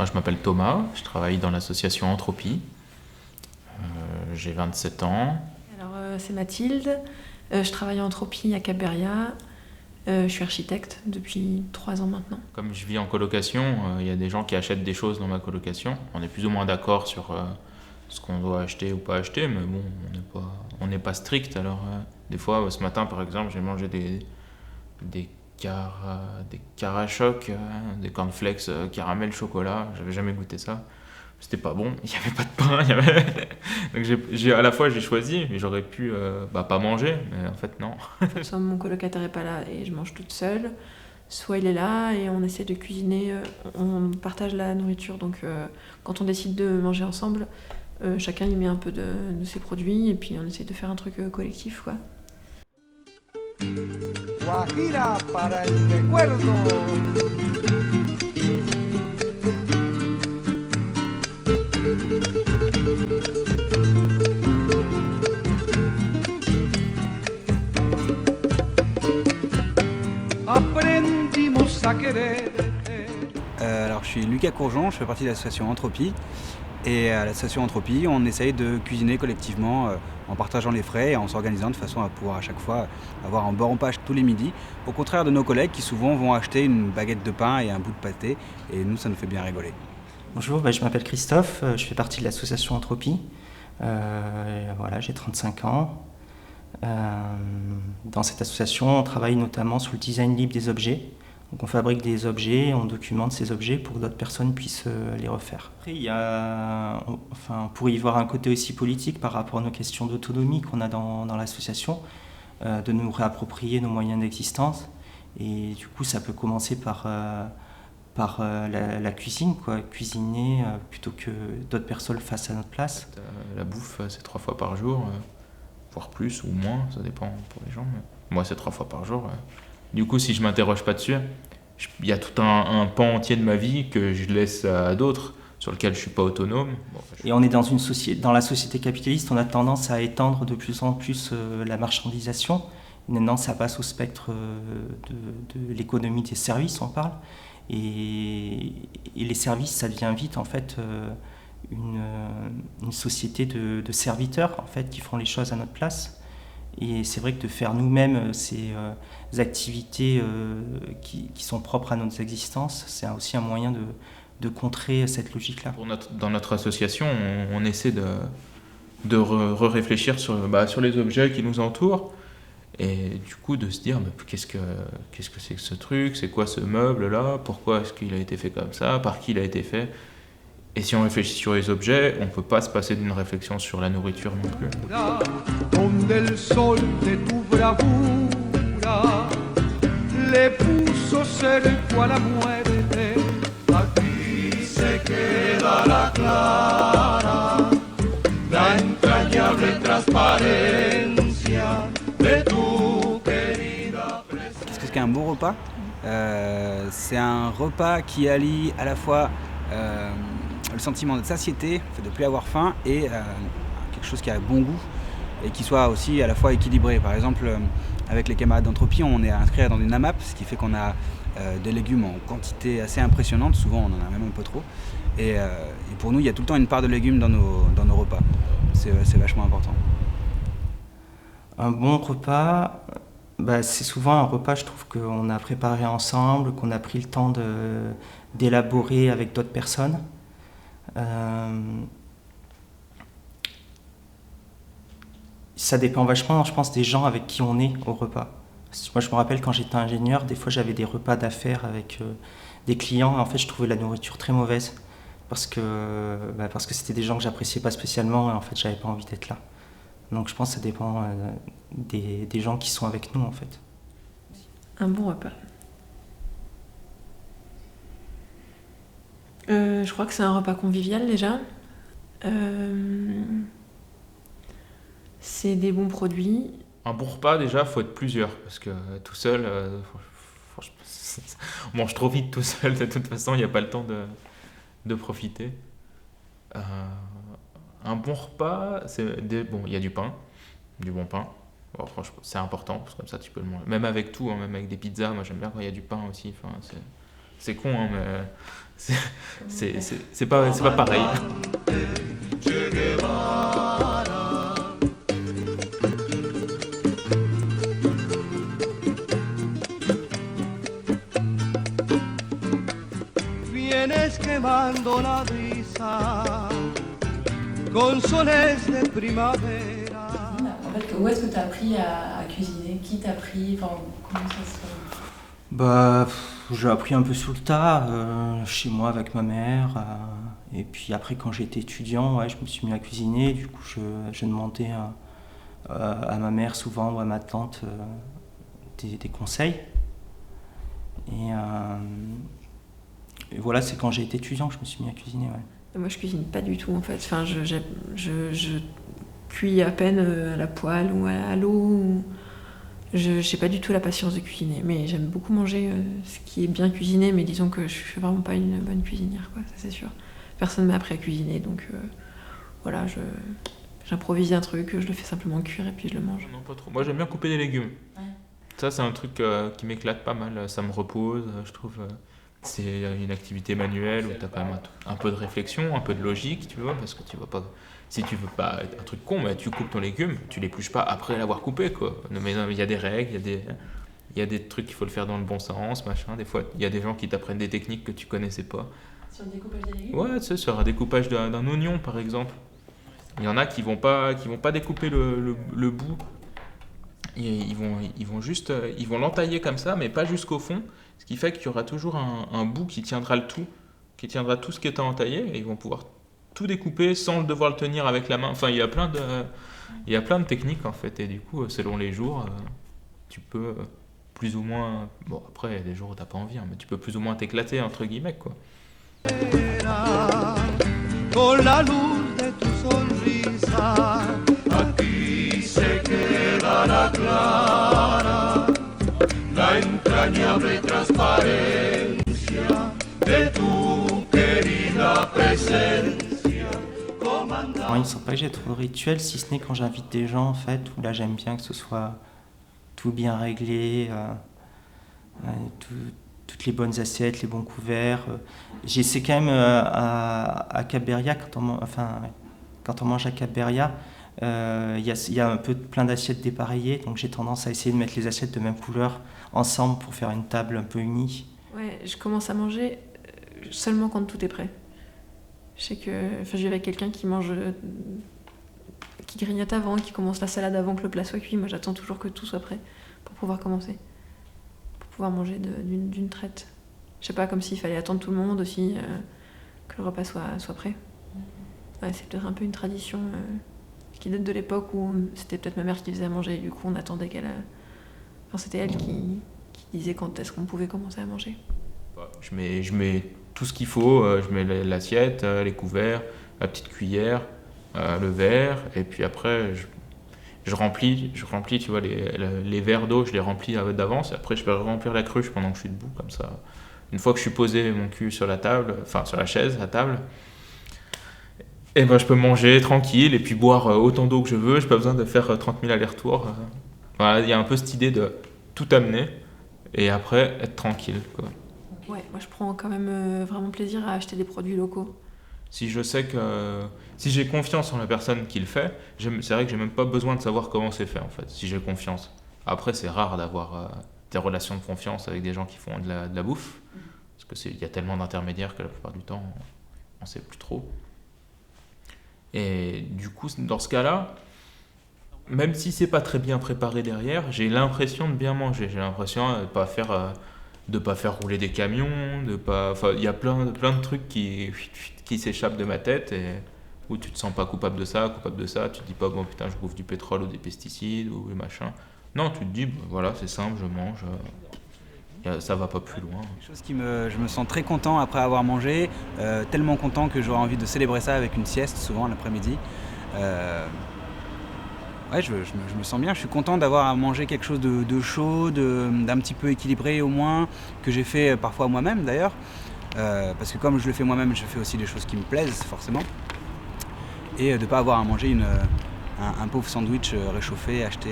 Moi, je m'appelle Thomas, je travaille dans l'association Entropie. J'ai 27 ans. Alors, c'est Mathilde, je travaille en Entropie à Cap-Beria, je suis architecte depuis 3 ans maintenant. Comme je vis en colocation, il y a des gens qui achètent des choses dans ma colocation. On est plus ou moins d'accord sur ce qu'on doit acheter ou pas acheter, mais bon, on n'est pas strict. Alors, des fois, ce matin, par exemple, j'ai mangé des des Carachocs, des cornflakes caramel chocolat. J'avais jamais goûté ça. C'était pas bon, il n'y avait pas de pain. Donc à la fois j'ai choisi, mais j'aurais pu pas manger, mais en fait non. Soit mon colocataire est pas là et je mange toute seule, soit il est là et on essaie de cuisiner, on partage la nourriture. Donc quand on décide de manger ensemble, chacun y met un peu de ses produits et puis on essaie de faire un truc collectif, quoi. Guajira para el recuerdo. Aprendimos a querer. Alors je suis Lucas Courgeon, je fais partie de l'association Entropie. Et à l'association Entropie, on essaye de cuisiner collectivement en partageant les frais et en s'organisant de façon à pouvoir à chaque fois avoir un bon repas tous les midis. Au contraire de nos collègues qui souvent vont acheter une baguette de pain et un bout de pâté. Et nous, ça nous fait bien rigoler. Bonjour, je m'appelle Christophe, je fais partie de l'association Entropie. Voilà, j'ai 35 ans. Dans cette association, on travaille notamment sur le design libre des objets. Donc on fabrique des objets, on documente ces objets pour que d'autres personnes puissent les refaire. Après, on pourrait y voir un côté aussi politique par rapport à nos questions d'autonomie qu'on a dans l'association, de nous réapproprier nos moyens d'existence. Et du coup, ça peut commencer par la cuisine, quoi. Cuisiner plutôt que d'autres personnes le fassent à notre place. La bouffe, c'est 3 fois par jour, voire plus ou moins, ça dépend pour les gens. Mais moi, c'est 3 fois par jour. Du coup, si je m'interroge pas dessus, il y a tout un pan entier de ma vie que je laisse à d'autres, sur lequel je suis pas autonome. Et on est dans la société capitaliste, on a tendance à étendre de plus en plus la marchandisation. Maintenant, ça passe au spectre de l'économie des services, on parle. Et les services, ça devient vite en fait une société de serviteurs en fait qui font les choses à notre place. Et c'est vrai que de faire nous-mêmes ces activités qui sont propres à notre existence, c'est aussi un moyen de contrer cette logique-là. Dans notre association, on essaie de réfléchir sur les objets qui nous entourent, et du coup de se dire mais qu'est-ce que c'est que ce truc, c'est quoi ce meuble-là, pourquoi est-ce qu'il a été fait comme ça, par qui il a été fait. Et si on réfléchit sur les objets, on ne peut pas se passer d'une réflexion sur la nourriture non plus. Donde el sol de tu bravura le puso cerco a la muerte. Aquí se queda la clara, la entrañable transparencia de tu querida presencia. Qu'est-ce qu'un bon repas C'est un repas qui allie à la fois le sentiment de satiété, de ne plus avoir faim, et quelque chose qui a bon goût et qui soit aussi à la fois équilibré. Par exemple, avec les camarades d'Entropie, on est inscrit dans une AMAP, ce qui fait qu'on a des légumes en quantité assez impressionnante, souvent on en a même un peu trop. Et pour nous, il y a tout le temps une part de légumes dans nos repas. C'est vachement important. Un bon repas, c'est souvent un repas, je trouve, qu'on a préparé ensemble, qu'on a pris le temps d'élaborer avec d'autres personnes. Ça dépend vachement, je pense, des gens avec qui on est au repas. Moi, je me rappelle quand j'étais ingénieur, des fois j'avais des repas d'affaires avec des clients, et en fait, je trouvais la nourriture très mauvaise parce que c'était des gens que j'appréciais pas spécialement, et en fait, j'avais pas envie d'être là. Donc, je pense que ça dépend des gens qui sont avec nous, en fait. Un bon repas. Je crois que c'est un repas convivial déjà. C'est des bons produits. Un bon repas, déjà, faut être plusieurs, parce que tout seul, franchement, on mange trop vite tout seul, de toute façon, il n'y a pas le temps de profiter. Un bon repas, bon, il y a du pain, du bon pain. Bon, franchement, c'est important, parce que comme ça, tu peux le manger. Même avec tout, hein, même avec des pizzas, moi j'aime bien quand il y a du pain aussi, enfin, C'est con, hein, mais c'est pas pareil. Vienes quemando la brisa con soles de primavera. En fait, où est-ce que tu as appris à cuisiner? Qui t'a appris? Enfin, comment ça se... Bah, j'ai appris un peu sous le tas, chez moi avec ma mère. Et puis après, quand j'étais étudiant, ouais, je me suis mis à cuisiner. Du coup, je demandais à ma mère souvent ou à ma tante des conseils. Et voilà, c'est quand j'ai été étudiant que je me suis mis à cuisiner. Ouais. Moi, je cuisine pas du tout en fait. Enfin, je cuis à peine à la poêle ou à l'eau. Je n'ai pas du tout la patience de cuisiner, mais j'aime beaucoup manger ce qui est bien cuisiné, mais disons que je suis vraiment pas une bonne cuisinière, quoi, ça c'est sûr. Personne m'a appris à cuisiner, donc voilà, j'improvise un truc, je le fais simplement cuire et puis je le mange. Non, pas trop. Moi, j'aime bien couper des légumes. Ouais. Ça, c'est un truc qui m'éclate pas mal. Ça me repose, je trouve. C'est une activité manuelle où tu as quand même un peu de réflexion, un peu de logique, tu vois, parce que tu vas pas... Si tu veux pas un truc con, mais tu coupes ton légume, tu l'épluches pas après l'avoir coupé, quoi. Mais il y a des règles, il y a des trucs qu'il faut le faire dans le bon sens, machin. Des fois, il y a des gens qui t'apprennent des techniques que tu connaissais pas. Sur le découpage des légumes? Ouais, tu sais, sur un découpage d'un oignon, par exemple. Il y en a qui vont pas découper le bout. Ils vont l'entailler comme ça, mais pas jusqu'au fond. Ce qui fait qu'il y aura toujours un bout qui tiendra tout ce qui est entaillé, et ils vont pouvoir tout découper sans devoir le tenir avec la main. Enfin, il y a plein de techniques en fait, et du coup, selon les jours, tu peux plus ou moins... Bon, après, il y a des jours où t'as pas envie, hein, mais tu peux plus ou moins t'éclater, entre guillemets, quoi. Con la luz de tu sonrisa, aquí se queda la clara, la entrañable transparencia de tu querida presencia. Alors, il ne semble pas que j'ai trop de rituels, si ce n'est quand j'invite des gens, en fait, où là j'aime bien que ce soit tout bien réglé, toutes les bonnes assiettes, les bons couverts. J'essaie quand même à Cap-Beria, quand on mange à Cap-Beria, il y a un peu plein d'assiettes dépareillées, donc j'ai tendance à essayer de mettre les assiettes de même couleur ensemble pour faire une table un peu unie. Ouais, je commence à manger seulement quand tout est prêt. Je sais que je vais avec quelqu'un qui mange, qui grignote avant, qui commence la salade avant que le plat soit cuit. Moi, j'attends toujours que tout soit prêt pour pouvoir commencer, pour pouvoir manger d'une traite. Je sais pas, comme s'il fallait attendre tout le monde aussi, que le repas soit prêt. Ouais, c'est peut-être un peu une tradition qui date de l'époque où c'était peut-être ma mère qui faisait à manger, et du coup on attendait qu'elle... Enfin, c'était elle qui disait quand est-ce qu'on pouvait commencer à manger. Je mets tout ce qu'il faut, je mets l'assiette, les couverts, la petite cuillère, le verre, et puis après je remplis, tu vois, les verres d'eau, je les remplis d'avance, et après je peux remplir la cruche pendant que je suis debout, comme ça. Une fois que je suis posé mon cul sur la table, enfin sur la chaise, la table, et ben je peux manger tranquille et puis boire autant d'eau que je veux, j'ai pas besoin de faire 30 000 allers-retours. Voilà, il y a un peu cette idée de tout amener et après être tranquille, quoi. Ouais, moi je prends quand même vraiment plaisir à acheter des produits locaux. Si je sais que... Si j'ai confiance en la personne qui le fait, c'est vrai que j'ai même pas besoin de savoir comment c'est fait, en fait, si j'ai confiance. Après, c'est rare d'avoir des relations de confiance avec des gens qui font de la bouffe, parce qu'il y a tellement d'intermédiaires que la plupart du temps, on sait plus trop. Et du coup, dans ce cas-là, même si c'est pas très bien préparé derrière, j'ai l'impression de bien manger. J'ai l'impression de pas faire rouler des camions, enfin, il y a plein de trucs qui s'échappent de ma tête et où tu te sens pas coupable de ça, tu te dis pas bon putain je bouffe du pétrole ou des pesticides ou machin. Non, tu te dis voilà, c'est simple, je mange, ça va pas plus loin. Quelque chose je me sens très content après avoir mangé, tellement content que j'aurais envie de célébrer ça avec une sieste, souvent l'après-midi. Ouais, je me sens bien, je suis content d'avoir mangé quelque chose de chaud, d'un petit peu équilibré au moins, que j'ai fait parfois moi-même d'ailleurs, parce que comme je le fais moi-même, je fais aussi des choses qui me plaisent forcément, et de ne pas avoir à manger un pauvre sandwich réchauffé acheté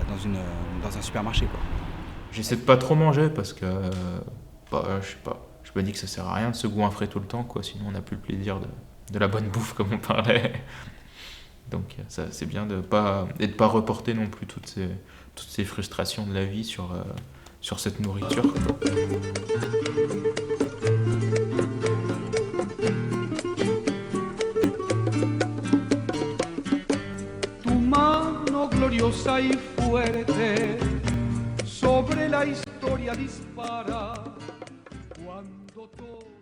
dans un supermarché, quoi. J'essaie de pas trop manger parce que je sais pas. Je me dis que ça sert à rien de se goinfrer tout le temps, quoi. Sinon, on n'a plus le plaisir de la bonne bouffe, comme on parlait. Donc, ça, c'est bien de pas reporter non plus toutes ces frustrations de la vie sur cette nourriture, quoi. Tu mano gloriosa y fuerte sobre la historia dispara cuando todo